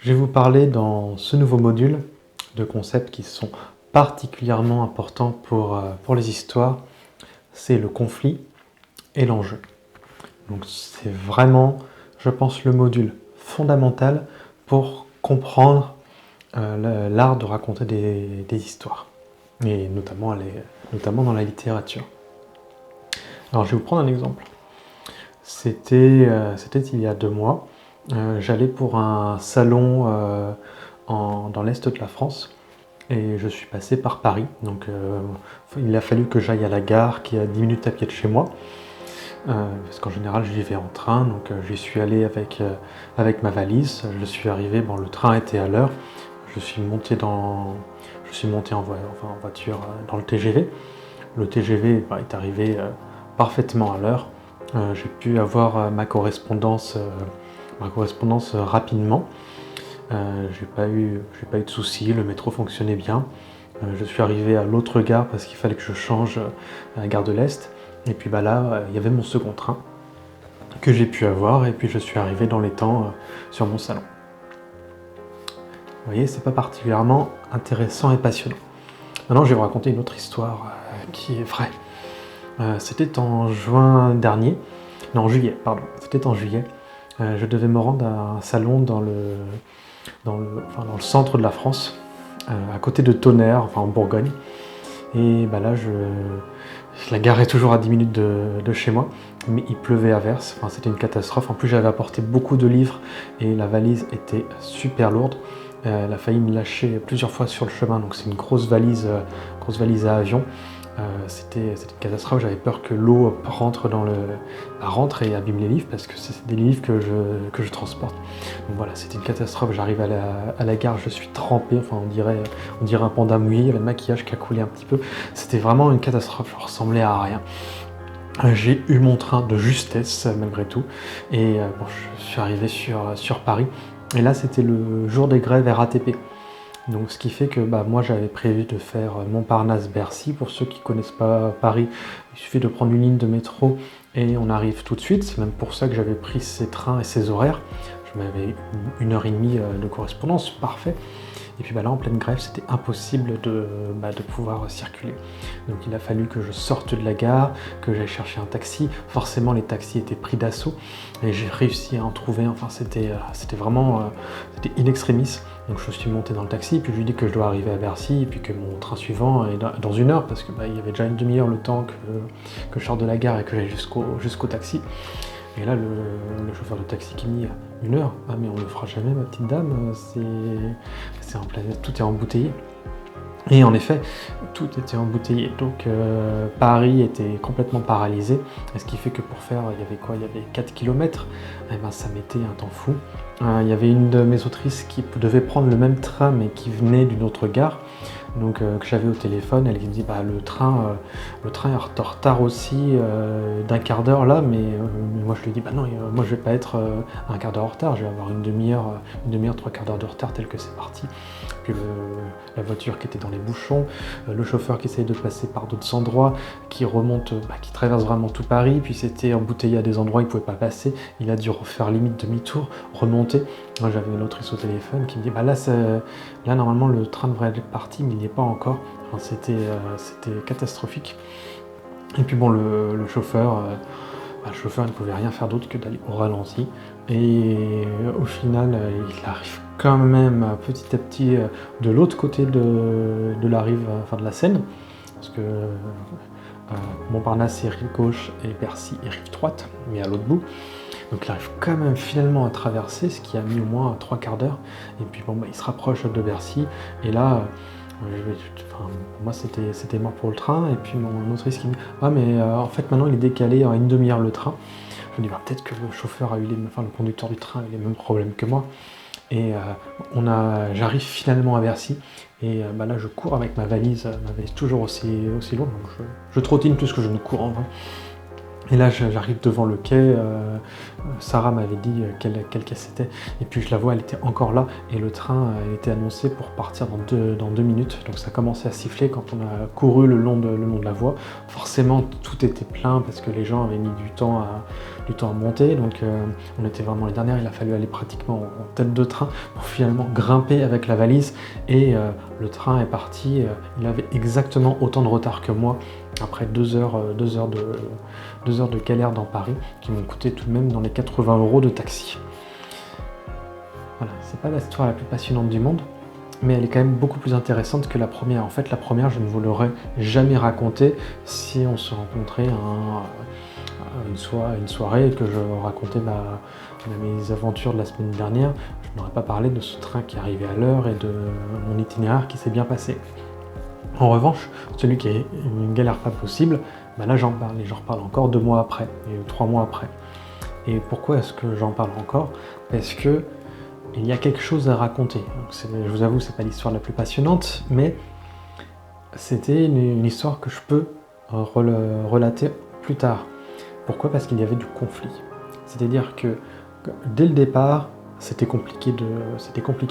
Je vais vous parler dans ce nouveau module de concepts qui sont particulièrement importants pour les histoires. C'est le conflit et l'enjeu. Donc c'est vraiment, je pense, le module fondamental pour comprendre l'art de raconter des histoires, et notamment dans la littérature. Alors je vais vous prendre un exemple. C'était il y a 2 mois. J'allais pour un salon dans l'est de la France et je suis passé par Paris. Donc il a fallu que j'aille à la gare qui est à 10 minutes à pied de chez moi. Parce qu'en général j'y vais en train, donc j'y suis allé avec ma valise. Je suis arrivé, le train était à l'heure. Je suis monté en voiture dans le TGV. Le TGV est arrivé parfaitement à l'heure. J'ai pu avoir ma correspondance rapidement. J'ai pas eu de soucis, le métro fonctionnait bien. Je suis arrivé à l'autre gare parce qu'il fallait que je change à la gare de l'Est. Et puis là, il y avait mon second train que j'ai pu avoir et puis je suis arrivé dans les temps sur mon salon. Vous voyez, c'est pas particulièrement intéressant et passionnant. Maintenant, je vais vous raconter une autre histoire qui est vraie. C'était en juillet. C'était en juillet. Je devais me rendre à un salon dans le centre de la France, à côté de Tonnerre, en Bourgogne. Et là, la gare est toujours à 10 minutes de chez moi, mais il pleuvait à verse. C'était une catastrophe. En plus, j'avais apporté beaucoup de livres et la valise était super lourde. Elle a failli me lâcher plusieurs fois sur le chemin, donc c'est une grosse valise à avion. C'était une catastrophe, j'avais peur que l'eau rentre et abîme les livres, parce que c'est des livres que je transporte. Donc voilà, c'était une catastrophe, j'arrive à la gare, je suis trempé, on dirait un panda mouillé, il y avait le maquillage qui a coulé un petit peu. C'était vraiment une catastrophe, je ressemblais à rien. J'ai eu mon train de justesse malgré tout, et je suis arrivé sur Paris, et là c'était le jour des grèves RATP. Donc ce qui fait que moi j'avais prévu de faire Montparnasse-Bercy. Pour ceux qui ne connaissent pas Paris, il suffit de prendre une ligne de métro et on arrive tout de suite. C'est même pour ça que j'avais pris ces trains et ces horaires. Je m'avais 1h30 de correspondance, parfait. Et puis là en pleine grève, c'était impossible de pouvoir circuler. Donc il a fallu que je sorte de la gare, que j'aille chercher un taxi. Forcément les taxis étaient pris d'assaut et j'ai réussi à en trouver. C'était vraiment in extremis. Donc je suis monté dans le taxi, puis je lui ai dit que je dois arriver à Bercy, et puis que mon train suivant est dans 1 heure, parce que il y avait déjà une demi-heure le temps que je sorte de la gare et que j'aille jusqu'au taxi. Et là, le chauffeur de taxi qui me dit 1 heure. Ah mais on ne le fera jamais, ma petite dame, c'est en plein, tout est embouteillé. Et en effet, tout était embouteillé, donc Paris était complètement paralysé, ce qui fait que pour faire, il y avait 4 km, ça mettait un temps fou. Il y avait une de mes autrices qui devait prendre le même train, mais qui venait d'une autre gare, donc que j'avais au téléphone. Elle me dit le train est en retard aussi d'un quart d'heure là, mais moi je lui dis non, moi je vais pas être un quart d'heure en retard, je vais avoir une demi-heure, 3/4 d'heure de retard tel que c'est parti. Puis la voiture qui était dans les bouchons, le chauffeur qui essayait de passer par d'autres endroits, qui remonte, qui traverse vraiment tout Paris, puis c'était embouteillé à des endroits il ne pouvait pas passer, il a dû refaire limite demi-tour, remonter. Moi j'avais une autrice au téléphone qui me dit là normalement le train devrait être parti, mais il n'y est pas encore. C'était catastrophique. Et puis le chauffeur ne pouvait rien faire d'autre que d'aller au ralenti. Et au final, il arrive quand même petit à petit de l'autre côté de la rive, de la Seine, parce que Montparnasse c'est rive gauche et Bercy est rive droite, mais à l'autre bout. Donc il arrive quand même finalement à traverser, ce qui a mis au moins 3/4 d'heure. Et puis il se rapproche de Bercy, et là, moi c'était mort pour le train. Et puis mon autrice qui me dit en fait maintenant il est décalé en une demi-heure le train. Je me dis peut-être que le chauffeur a eu le conducteur du train a eu les mêmes problèmes que moi. Et j'arrive finalement à Bercy, et là je cours avec ma valise toujours aussi lourde, donc je trottine plus que je ne cours en vrai. Et là, j'arrive devant le quai, Sarah m'avait dit quel quai c'était, et puis je la vois, elle était encore là, et le train était annoncé pour partir dans 2 minutes, donc ça commençait à siffler quand on a couru le long de la voie. Forcément, tout était plein parce que les gens avaient mis du temps à monter, donc on était vraiment les dernières, il a fallu aller pratiquement en tête de train pour finalement grimper avec la valise, et le train est parti, il avait exactement autant de retard que moi, après 2 heures de galère dans Paris, qui m'ont coûté tout de même dans les 80 € de taxi. Voilà, c'est pas l'histoire la plus passionnante du monde, mais elle est quand même beaucoup plus intéressante que la première. En fait, la première, je ne vous l'aurais jamais racontée si on se rencontrait une soirée et que je racontais mes aventures de la semaine dernière. Je n'aurais pas parlé de ce train qui arrivait à l'heure et de mon itinéraire qui s'est bien passé. En revanche, celui qui est une galère pas possible, là j'en parle, et j'en reparle encore 2 mois après, et 3 mois après. Et pourquoi est-ce que j'en parle encore? Parce que il y a quelque chose à raconter. Donc je vous avoue, c'est pas l'histoire la plus passionnante, mais c'était une histoire que je peux relater plus tard. Pourquoi? Parce qu'il y avait du conflit. C'est-à-dire que dès le départ, c'était compliqué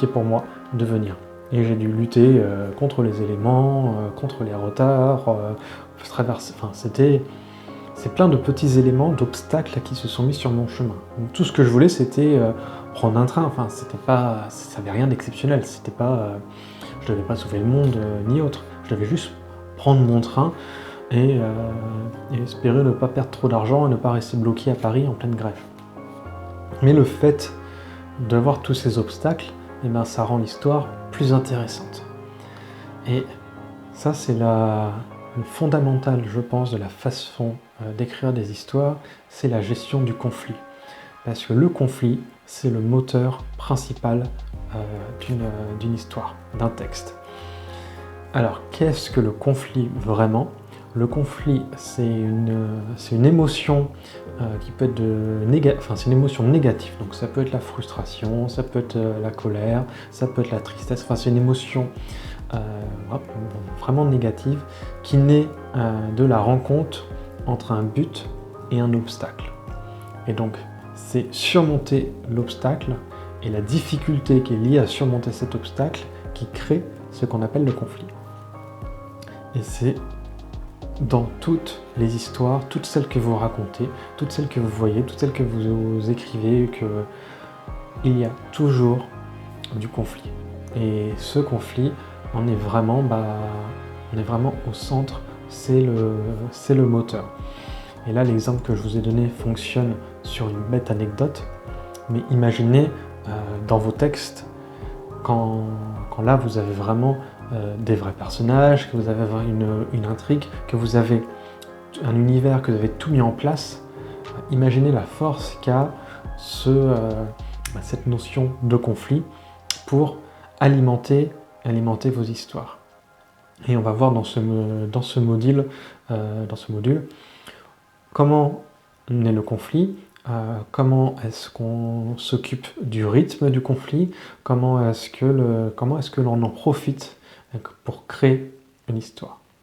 pour moi de venir. Et j'ai dû lutter contre les éléments, contre les retards, c'est plein de petits éléments, d'obstacles qui se sont mis sur mon chemin. Donc, tout ce que je voulais, c'était prendre un train. Enfin, ça n'avait rien d'exceptionnel. Je devais pas sauver le monde ni autre. Je devais juste prendre mon train et espérer ne pas perdre trop d'argent et ne pas rester bloqué à Paris en pleine grève. Mais le fait d'avoir tous ces obstacles, ça rend l'histoire plus intéressante. Et ça, c'est le fondamental, je pense, de la façon d'écrire des histoires, c'est la gestion du conflit. Parce que le conflit, c'est le moteur principal d'une histoire, d'un texte. Alors, qu'est-ce que le conflit vraiment? Le conflit, c'est une émotion qui peut être c'est une émotion négative. Donc ça peut être la frustration, ça peut être la colère, ça peut être la tristesse. Enfin, c'est une émotion vraiment négative qui naît de la rencontre entre un but et un obstacle. Et donc, c'est surmonter l'obstacle et la difficulté qui est liée à surmonter cet obstacle qui crée ce qu'on appelle le conflit. Et c'est dans toutes les histoires, toutes celles que vous racontez, toutes celles que vous voyez, toutes celles que vous écrivez, il y a toujours du conflit. Et ce conflit, on est vraiment au centre, c'est le moteur. Et là, l'exemple que je vous ai donné fonctionne sur une bête anecdote, mais imaginez dans vos textes, quand là vous avez vraiment des vrais personnages, que vous avez une intrigue, que vous avez un univers, que vous avez tout mis en place, imaginez la force qu'a cette notion de conflit pour alimenter vos histoires. Et on va voir dans ce module comment naît le conflit, comment est-ce qu'on s'occupe du rythme du conflit, comment est-ce que l'on en profite pour créer une histoire.